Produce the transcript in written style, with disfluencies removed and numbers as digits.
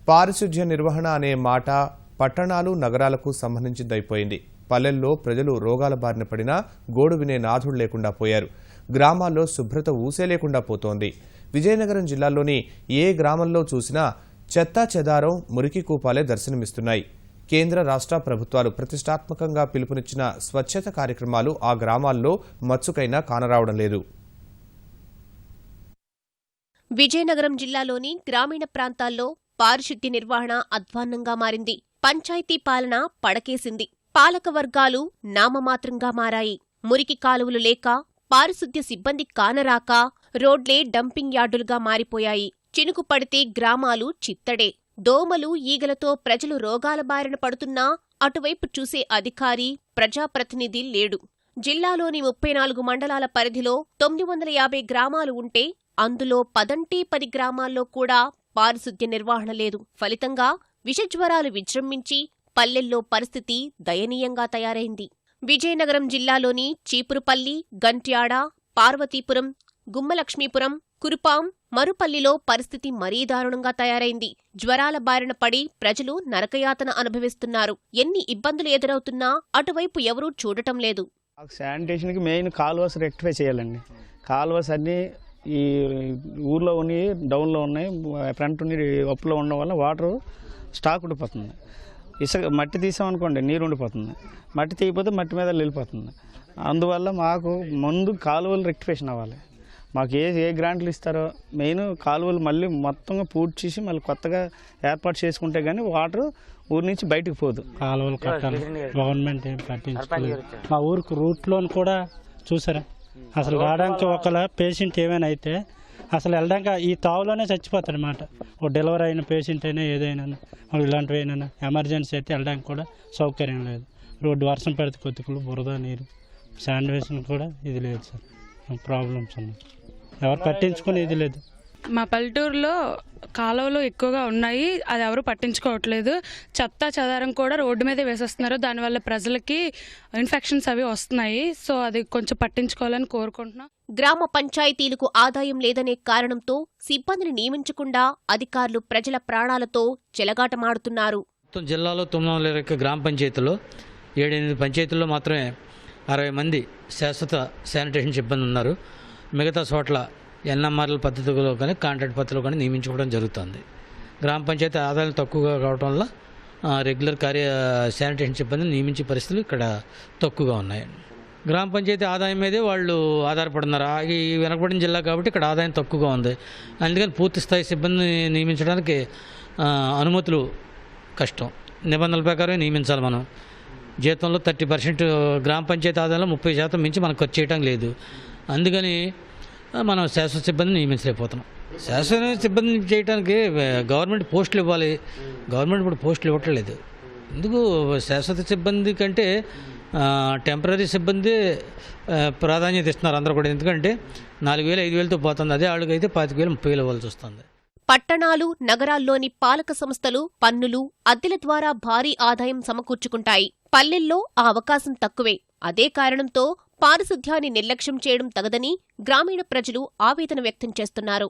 పారిశుధ్య నిర్వహణ అనే మాట పట్టణాలు నగరాలకు సంబంధించిందైపోయింది. పల్లెల్లో ప్రజలు రోగాల బారిన పడినా గోడు వినే నాథుడు లేకుండా పోయారు. గ్రామాల్లో శుభ్రత ఊసే లేకుండా పోతోంది. విజయనగరం జిల్లాలోని ఏ గ్రామంలో చూసినా చెత్తా చెదారం, మురికి కూపాలే దర్శనమిస్తున్నాయి. కేంద్ర రాష్ట్ర ప్రభుత్వాలు ప్రతిష్టాత్మకంగా పిలుపునిచ్చిన స్వచ్ఛత కార్యక్రమాలు ఆ గ్రామాల్లో మచ్చుకైనా కానరావడం లేదు. విజయనగరం జిల్లాలోని గ్రామీణ ప్రాంతాల్లో పారిశుద్ధ్య నిర్వహణ అధ్వాన్నంగా మారింది. పంచాయతీ పాలన పడకేసింది. పాలక వర్గాలు నామమాత్రంగా మారాయి. మురికి కాలువలు లేక, పారిశుద్ధ్య సిబ్బంది కానరాక రోడ్లే డంపింగ్ యార్డులుగా మారిపోయాయి. చినుకు పడితే గ్రామాలు చిత్తడే. దోమలు, ఈగలతో ప్రజలు రోగాల బారిన పడుతున్నా అటువైపు చూసే అధికారి, ప్రజాప్రతినిధి లేడు. జిల్లాలోని 34 మండలాల పరిధిలో 950 గ్రామాలు ఉంటే అందులో 10 గ్రామాల్లో కూడా పారిశుద్ధ్య నిర్వహణ లేదు. ఫలితంగా విషజ్వరాలు విజృంభించి పల్లెల్లో పరిస్థితి దయనీయంగా తయారైంది. విజయనగరం జిల్లాలోని చీపురుపల్లి, గంట్యాడ, పార్వతీపురం, గుమ్మలక్ష్మీపురం, కురుపాం, మరుపల్లిలో పరిస్థితి మరీ దారుణంగా తయారైంది. జ్వరాల బారిన పడి ప్రజలు నరకయాతన అనుభవిస్తున్నారు. ఎన్ని ఇబ్బందులు ఎదురవుతున్నా అటువైపు ఎవరూ చూడటం లేదు. శానిటేషన్కి మెయిన్ కాలువస్ రెక్టిఫై చేయాలండి. కాలువస్ అన్నీ ఈ ఊర్లో ఉన్నాయి, డౌన్లో ఉన్నాయి, ఫ్రంట్ ఉండి అప్పులో ఉండడం వల్ల వాటర్ స్టాక్ ఉండిపోతుంది. ఇసుక మట్టి తీసామనుకోండి నీరు ఉండిపోతుంది. మట్టి తీయకపోతే మట్టి మీద వెళ్ళిపోతుంది. అందువల్ల మాకు ముందు కాలువలు రెక్టిఫికేషన్ అవ్వాలి. మాకు ఏ గ్రాంట్లు ఇస్తారో మెయిన్ కాలువలు మళ్ళీ మొత్తంగా పూర్తి చేసి మళ్ళీ కొత్తగా ఏర్పాటు చేసుకుంటే కానీ వాటర్ ఊరి నుంచి బయటకు పోదు. కాలువలు కట్టాలి, గవర్నమెంట్ ఏం పట్టించుకోలేదు. మా ఊరికి రూట్లో కూడా చూసారా, అసలు రావడానికి ఒకవేళ పేషెంట్ ఏమైనా అయితే అసలు వెళ్ళడానికి ఈ తావులోనే చచ్చిపోతాడు అన్నమాట. ఓ డెలివరీ అయిన పేషెంట్ అయినా ఏదైనా ఇలాంటివి అయినా ఎమర్జెన్సీ అయితే వెళ్ళడానికి కూడా సౌకర్యం లేదు. రోడ్డు వర్షం పడితే కొద్దిగా బురద, నీరు, శానిటేషన్ కూడా ఇది లేదు సార్. ప్రాబ్లమ్స్ ఉన్నాయి, ఎవరు పట్టించుకుని ఇది లేదు. మా పల్లెటూరులో కాలువలు ఎక్కువగా ఉన్నాయి, అది ఎవరు పట్టించుకోవట్లేదు. చెత్త చెదారం కూడా రోడ్డు మీద వేసేస్తున్నారు. దానివల్ల ప్రజలకి ఇన్ఫెక్షన్స్ అవి వస్తున్నాయి. సో అది కొంచెం పట్టించుకోవాలని కోరుకుంటున్నాం. గ్రామ పంచాయతీలకు ఆదాయం లేదనే కారణంతో సిబ్బందిని నియమించకుండా అధికారులు ప్రజల ప్రాణాలతో చెలగాటమాడుతున్నారు. జిల్లాలో 920 గ్రామ పంచాయతీల్లో 7-8 పంచాయతీల్లో మాత్రమే 60 మంది శాశ్వత శానిటేషన్ సిబ్బంది ఉన్నారు. మిగతా చోట్ల ఎన్ఎంఆర్ఎల్ పద్ధతిలో కానీ కాంట్రాక్ట్ పద్ధతిలో కానీ నియమించుకోవడం జరుగుతుంది. గ్రామ పంచాయతీ ఆదాయాలు తక్కువగా కావడం వల్ల రెగ్యులర్ శానిటేషన్ సిబ్బందిని నియమించే పరిస్థితులు ఇక్కడ తక్కువగా ఉన్నాయి. గ్రామ పంచాయతీ ఆదాయం మీదే వాళ్ళు ఆధారపడుతున్నారు. ఈ వెనకబడిన జిల్లా కాబట్టి ఇక్కడ ఆదాయం తక్కువగా ఉంది. అందుకని పూర్తి స్థాయి సిబ్బందిని నియమించడానికి అనుమతులు కష్టం. నిబంధనల ప్రకారం నియమించాలి. మనం జీతంలో 30% గ్రామ పంచాయతీ ఆదాయంలో 30% మించి మనకు ఖర్చు చేయడం లేదు. అందుకని మనం శాశ్వత సిబ్బందిని నియమించలేకపోతున్నాం. శాశ్వత సిబ్బంది చేయడానికి గవర్నమెంట్ పోస్టులు ఇవ్వాలి. గవర్నమెంట్ ఇప్పుడు పోస్టులు ఇవ్వట్లేదు. ఎందుకు శాశ్వత సిబ్బంది కంటే టెంపరీ సిబ్బంది ప్రాధాన్యత ఇస్తున్నారు అందరూ కూడా. ఎందుకంటే 4,000, 5,000తో పోతుంది. అదే వాళ్ళకైతే 25,000, 30,000 ఇవ్వాల్సి వస్తుంది. పట్టణాలు, నగరాల్లోని పాలక సంస్థలు పన్నులు, అద్దెల ద్వారా భారీ ఆదాయం సమకూర్చుకుంటాయి. పల్లెల్లో ఆ అవకాశం తక్కువే. అదే కారణంతో పారిశుధ్యాన్ని నిర్లక్ష్యం చేయడం తగదని గ్రామీణ ప్రజలు ఆవేదన వ్యక్తం చేస్తున్నారు.